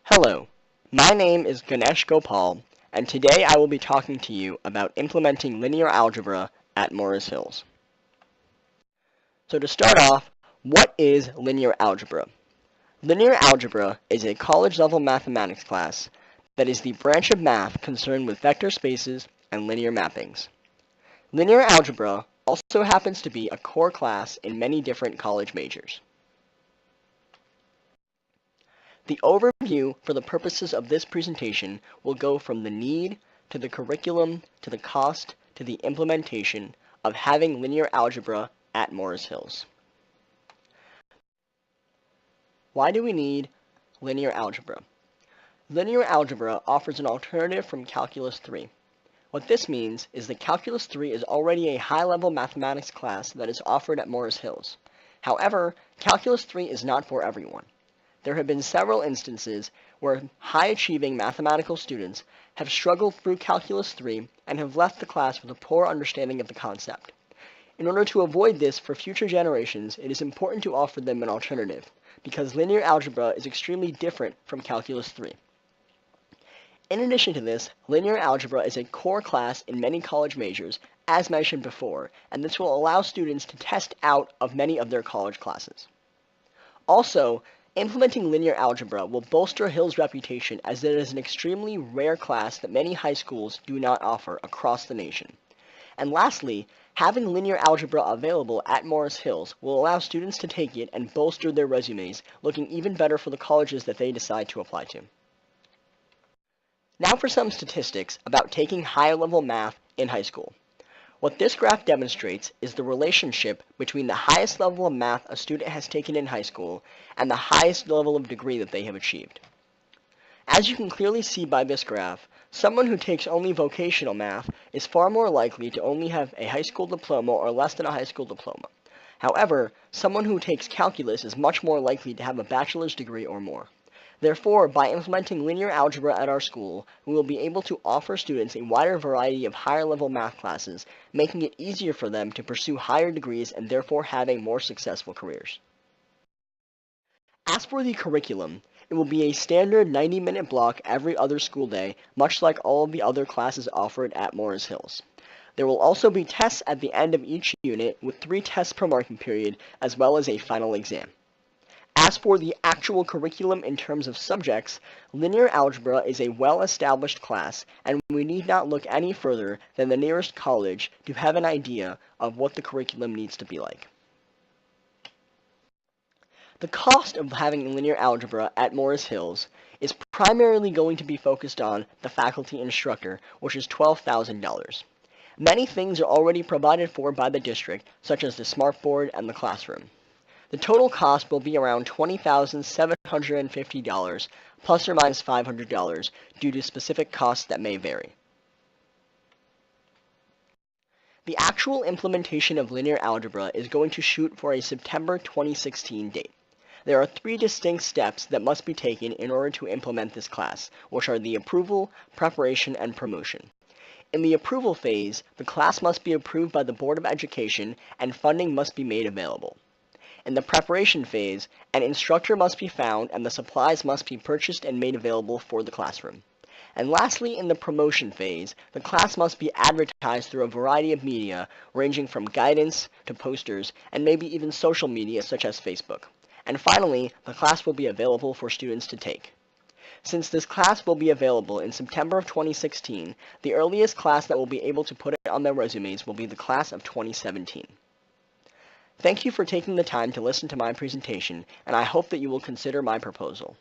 Hello, my name is Ganesh Gopal, and today I will be talking to you about implementing linear algebra at Morris Hills. So to start off, what is linear algebra? Linear algebra is a college-level mathematics class that is the branch of math concerned with vector spaces and linear mappings. Linear algebra also happens to be a core class in many different college majors. The overview for the purposes of this presentation will go from the need, to the curriculum, to the cost, to the implementation of having linear algebra at Morris Hills. Why do we need linear algebra? Linear algebra offers an alternative from Calculus 3. What this means is that Calculus 3 is already a high-level mathematics class that is offered at Morris Hills. However, Calculus 3 is not for everyone. There have been several instances where high-achieving mathematical students have struggled through Calculus 3 and have left the class with a poor understanding of the concept. In order to avoid this for future generations, it is important to offer them an alternative, because linear algebra is extremely different from Calculus 3. In addition to this, linear algebra is a core class in many college majors, as mentioned before, and this will allow students to test out of many of their college classes. Also, implementing linear algebra will bolster Hill's reputation as it is an extremely rare class that many high schools do not offer across the nation. And lastly, having linear algebra available at Morris Hills will allow students to take it and bolster their resumes, looking even better for the colleges that they decide to apply to. Now for some statistics about taking higher level math in high school. What this graph demonstrates is the relationship between the highest level of math a student has taken in high school and the highest level of degree that they have achieved. As you can clearly see by this graph, someone who takes only vocational math is far more likely to only have a high school diploma or less than a high school diploma. However, someone who takes calculus is much more likely to have a bachelor's degree or more. Therefore, by implementing linear algebra at our school, we will be able to offer students a wider variety of higher-level math classes, making it easier for them to pursue higher degrees and therefore having more successful careers. As for the curriculum, it will be a standard 90-minute block every other school day, much like all of the other classes offered at Morris Hills. There will also be tests at the end of each unit, with 3 tests per marking period, as well as a final exam. As for the actual curriculum in terms of subjects, linear algebra is a well-established class, and we need not look any further than the nearest college to have an idea of what the curriculum needs to be like. The cost of having linear algebra at Morris Hills is primarily going to be focused on the faculty instructor, which is $12,000. Many things are already provided for by the district, such as the smartboard and the classroom. The total cost will be around $20,750, plus or minus $500, due to specific costs that may vary. The actual implementation of linear algebra is going to shoot for a September 2016 date. There are 3 distinct steps that must be taken in order to implement this class, which are the approval, preparation, and promotion. In the approval phase, the class must be approved by the Board of Education and funding must be made available. In the preparation phase, an instructor must be found and the supplies must be purchased and made available for the classroom. And lastly, in the promotion phase, the class must be advertised through a variety of media, ranging from guidance to posters, and maybe even social media such as Facebook. And finally, the class will be available for students to take. Since this class will be available in September of 2016, the earliest class that will be able to put it on their resumes will be the class of 2017. Thank you for taking the time to listen to my presentation, and I hope that you will consider my proposal.